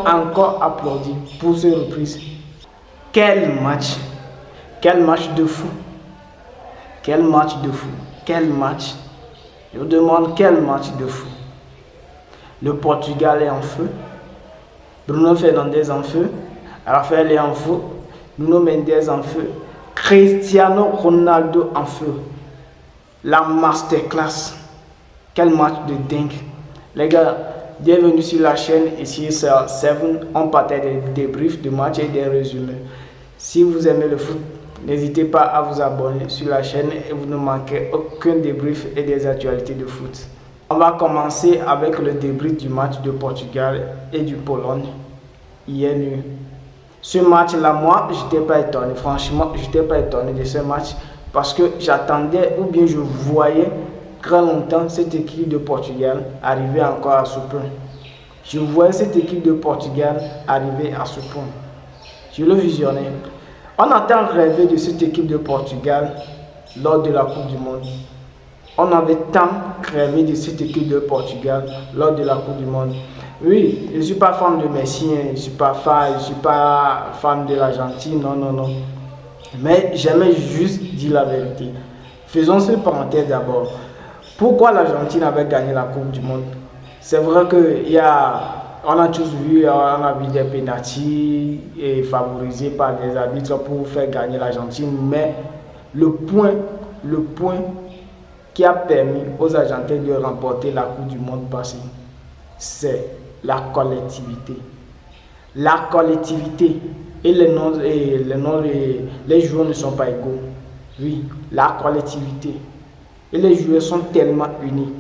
encore applaudi pour ces reprises. Quel match! Quel match de fou! Quel match de fou! Quel match! Je vous demande quel match de fou! Le Portugal est en feu. Bruno Fernandes en feu. Raphaël est en feu. Nuno Mendes en feu. Cristiano Ronaldo en feu. La masterclass. Quel match de dingue. Les gars, bienvenue sur la chaîne. Ici c'est Seven. On partage des débriefs de match et des résumés. Si vous aimez le foot, n'hésitez pas à vous abonner sur la chaîne et vous ne manquez aucun débrief et des actualités de foot. On va commencer avec le débrief du match de Portugal et du Pologne hier nuit. Ce match-là, moi, je n'étais pas étonné. Franchement, je n'étais pas étonné de ce match parce que j'attendais ou bien je voyais très longtemps cette équipe de Portugal arriver encore à ce point. Je voyais cette équipe de Portugal arriver à ce point. Je le visionnais. On a tant rêvé de cette équipe de Portugal lors de la Coupe du Monde. On avait tant rêvé de cette équipe de Portugal lors de la Coupe du Monde. Oui, je ne suis pas fan de Messi, je ne suis pas fan de l'Argentine, non. Mais j'aimais juste dire la vérité. Faisons ce parenthèse d'abord. Pourquoi l'Argentine avait gagné la Coupe du Monde? C'est vrai qu'on a tous vu, on a vu des pénaltys favorisés par des arbitres pour faire gagner l'Argentine, mais le point qui a permis aux Argentins de remporter la Coupe du Monde passée, c'est la collectivité. La collectivité et les joueurs ne sont pas égaux. Oui, la collectivité. Et les joueurs sont tellement unis.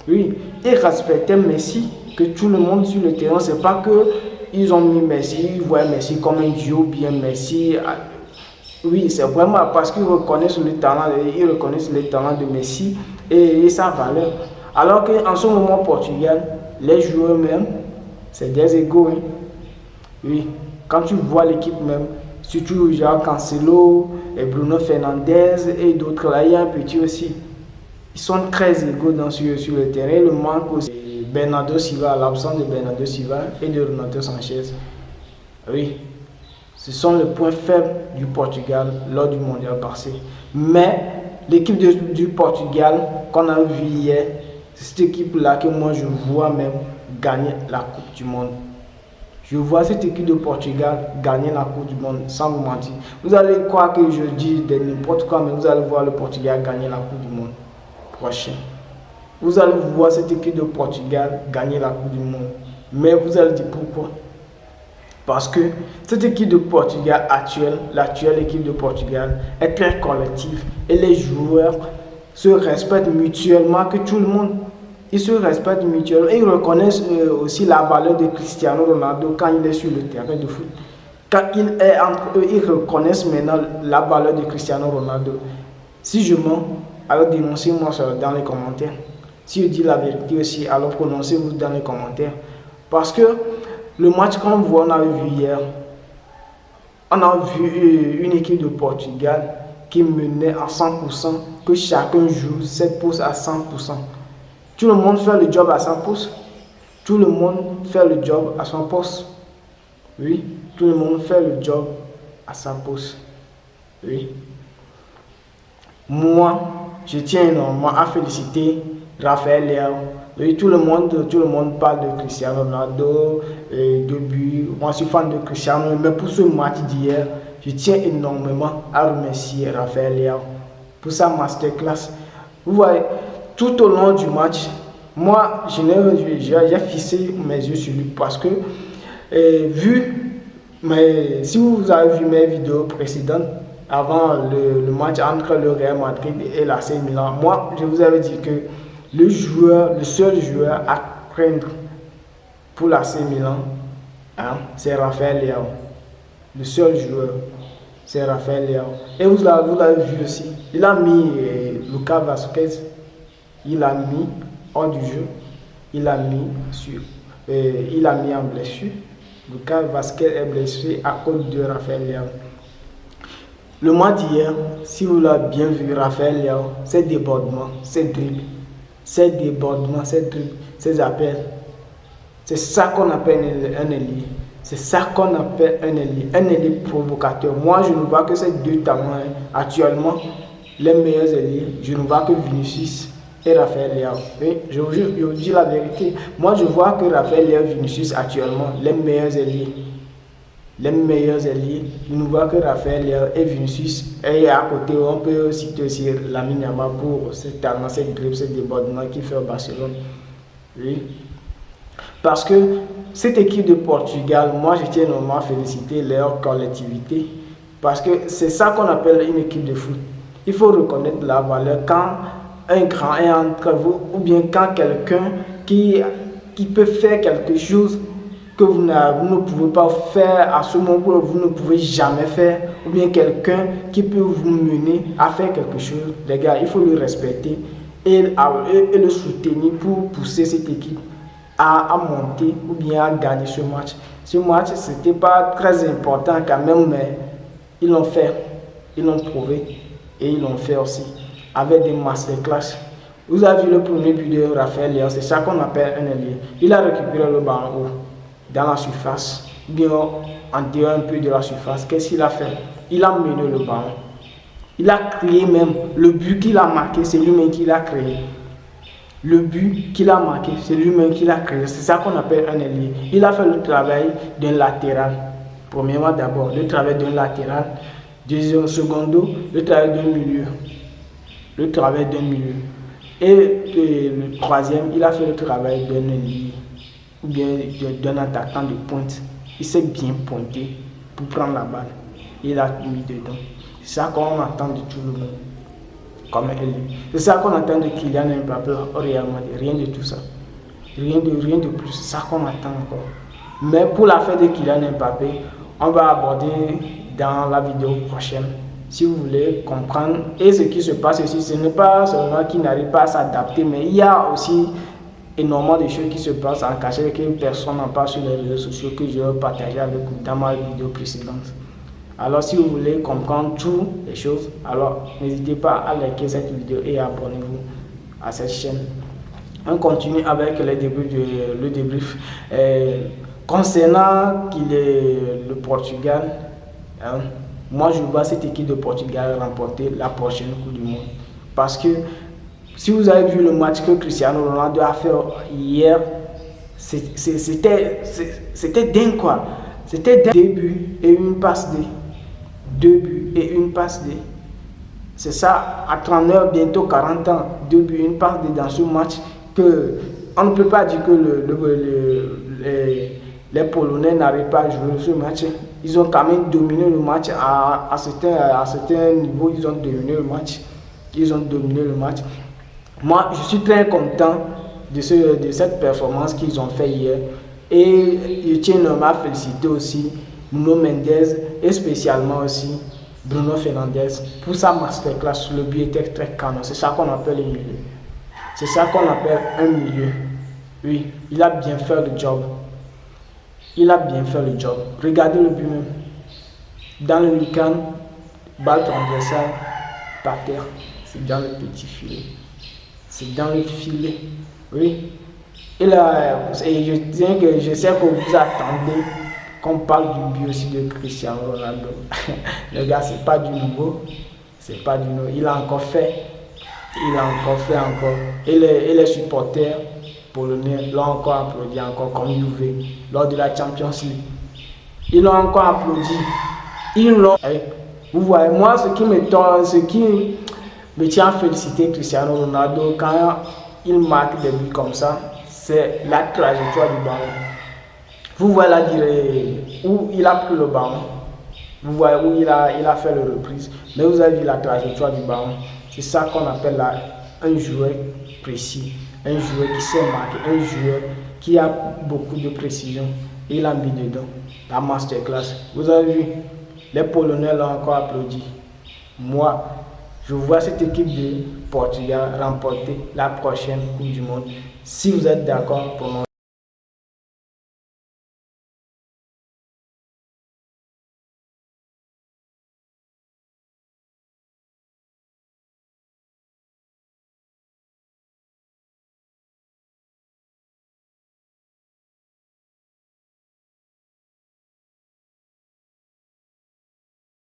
Oui, ils respectaient Messi, que tout le monde sur le terrain, c'est pas que ils ont mis Messi, ils voient Messi comme un dieu, bien Messi. Oui, c'est vraiment parce qu'ils reconnaissent le talent de Messi et sa valeur. Alors qu'en ce moment, au Portugal, les joueurs même, c'est des égaux. Hein. Oui, quand tu vois l'équipe même, surtout genre Cancelo et Bruno Fernandes et d'autres là, il y a un petit aussi. Ils sont très égaux sur le terrain. Le manque aussi Bernardo Silva, l'absence de Bernardo Silva et de Renato Sanchez. Oui. Ce sont les points faibles du Portugal lors du mondial passé. Mais l'équipe du Portugal qu'on a vu hier, c'est cette équipe-là que moi je vois même gagner la Coupe du Monde. Je vois cette équipe de Portugal gagner la Coupe du Monde, sans vous mentir. Vous allez croire que je dis n'importe quoi, mais vous allez voir le Portugal gagner la Coupe du Monde prochain. Vous allez voir cette équipe de Portugal gagner la Coupe du Monde. Mais vous allez dire pourquoi? Parce que cette équipe de Portugal l'actuelle équipe de Portugal est très collective et les joueurs se respectent mutuellement, que tout le monde, ils se respectent mutuellement et ils reconnaissent aussi la valeur de Cristiano Ronaldo quand il est sur le terrain de foot. Quand il est entre eux, ils reconnaissent maintenant la valeur de Cristiano Ronaldo. Si je mens, alors dénoncez-moi dans les commentaires. Si je dis la vérité aussi, alors prononcez-vous dans les commentaires. Parce que le match qu'on voit, on a vu hier, on a vu une équipe de Portugal qui menait à 100%, que chacun joue cette pousse à 100%. Tout le monde fait le job à 100%. Tout le monde fait le job à 100%. Oui, tout le monde fait le job à 100%. Oui. Moi, je tiens énormément à féliciter Raphaël Leao. Oui, tout le monde parle de Cristiano Ronaldo, de but. Moi, je suis fan de Cristiano, mais pour ce match d'hier, je tiens énormément à remercier Raphaël Leao pour sa masterclass. Vous voyez, tout au long du match, moi, j'ai fixé mes yeux sur lui parce que, si vous avez vu mes vidéos précédentes, avant le match entre le Real Madrid et l'AC Milan, moi, je vous avais dit que le seul joueur à craindre pour l'AC Milan, c'est Raphaël Leao. Le seul joueur, c'est Raphaël Leao. Et vous l'avez vu aussi. Il a mis Lucas Vazquez, il a mis hors du jeu, il a mis en blessure. Lucas Vazquez est blessé à cause de Raphaël Leao. Le match d'hier, si vous l'avez bien vu, Raphaël Leao, ses débordements, ses dribbles, ses appels, c'est ça qu'on appelle un ailier. C'est ça qu'on appelle un ailier provocateur. Moi, je ne vois que ces deux talents actuellement, les meilleurs ailiers. Je ne vois que Vinicius et Raphaël Leao. Oui, je vous dis la vérité. Moi, je vois que Raphaël Leao et Vinicius actuellement, les meilleurs ailiers. Les meilleurs ailiers. Je ne vois que Raphaël Leao et Vinicius. Et à côté, on peut citer aussi Lamine Yamal pour ces talents, ces dribbles, ces débordements qu'il fait au Barcelone. Oui. Parce que cette équipe de Portugal, moi je tiens normalement à féliciter leur collectivité. Parce que c'est ça qu'on appelle une équipe de foot. Il faut reconnaître la valeur quand un grand est entre vous, ou bien quand quelqu'un qui peut faire quelque chose que vous ne pouvez pas faire à ce moment où vous ne pouvez jamais faire, ou bien quelqu'un qui peut vous mener à faire quelque chose. Les gars, il faut le respecter et le soutenir pour pousser cette équipe à monter ou bien à gagner ce match. Ce match, ce n'était pas très important quand même, mais ils l'ont fait, ils l'ont prouvé et ils l'ont fait aussi avec des masterclass. Vous avez vu le premier but de Raphaël Leao, c'est ça qu'on appelle un ailier. Il a récupéré le ballon dans la surface, bien en dehors un peu de la surface. Qu'est-ce qu'il a fait? Il a mené le ballon. Il a créé même le but qu'il a marqué, c'est lui-même qui l'a créé. Le but qu'il a marqué, c'est lui-même qui l'a créé. C'est ça qu'on appelle un ailier. Il a fait le travail d'un latéral. Premièrement, d'abord, le travail d'un latéral. Deuxième, secondo, le travail d'un milieu. Le travail d'un milieu. Et le troisième, il a fait le travail d'un ailier. Ou bien d'un attaquant de pointe. Il s'est bien pointé pour prendre la balle. Il a mis dedans. C'est ça qu'on attend de tout le monde. Comme elle. C'est ça qu'on attend de Kylian Mbappé au Real Madrid. Rien de tout ça. Rien de plus. C'est ça qu'on attend encore. Mais pour l'affaire de Kylian Mbappé, on va aborder dans la vidéo prochaine. Si vous voulez comprendre. Et ce qui se passe ici, ce n'est pas seulement qu'il n'arrive pas à s'adapter, mais il y a aussi énormément de choses qui se passent en cachette que personne n'en parle sur les réseaux sociaux que je vais partager avec vous dans ma vidéo précédente. Alors si vous voulez comprendre toutes les choses, alors n'hésitez pas à liker cette vidéo et abonnez-vous à cette chaîne. On continue avec le débrief. Concernant le Portugal, moi je vois cette équipe de Portugal remporter la prochaine Coupe du Monde. Parce que si vous avez vu le match que Cristiano Ronaldo a fait hier, c'était dingue quoi. C'était 2 buts et une passe D. 2 buts et une passe D. C'est ça, à 39, bientôt 40 ans, 2 buts et une passe D dans ce match que on ne peut pas dire que les Polonais n'arrivent pas à jouer ce match. Ils ont quand même dominé le match à certains niveaux, ils ont dominé le match. Ils ont dominé le match. Moi, je suis très content de cette performance qu'ils ont fait hier. Et je tiens à féliciter aussi Nuno Mendes et spécialement aussi Bruno Fernandes pour sa masterclass. Le but était très canon. C'est ça qu'on appelle le milieu. C'est ça qu'on appelle un milieu. Oui, il a bien fait le job. Il a bien fait le job. Regardez le but même. Dans le week-end, balle transversale par terre. C'est dans le petit filet. C'est dans le filet. Oui. Et je sais que vous attendez qu'on parle du but aussi de Cristiano Ronaldo. Le gars, c'est pas du nouveau. C'est pas du nouveau. Il a encore fait. Il a encore fait encore. Et les supporters polonais l'ont encore applaudi encore comme Juve lors de la Champions League. Ils l'ont encore applaudi. Ils l'ont. Vous voyez, moi, ce qui me tient à féliciter Cristiano Ronaldo quand il marque des buts comme ça, c'est la trajectoire du ballon. Vous voyez la durée où il a pris le ballon. Vous voyez où il a fait la reprise. Mais vous avez vu la trajectoire du ballon. C'est ça qu'on appelle un joueur précis. Un joueur qui sait marquer. Un joueur qui a beaucoup de précision. Et il a mis dedans la masterclass. Vous avez vu, les Polonais l'ont encore applaudi. Moi, je vois cette équipe de Portugal remporter la prochaine Coupe du Monde. Si vous êtes d'accord pour moi.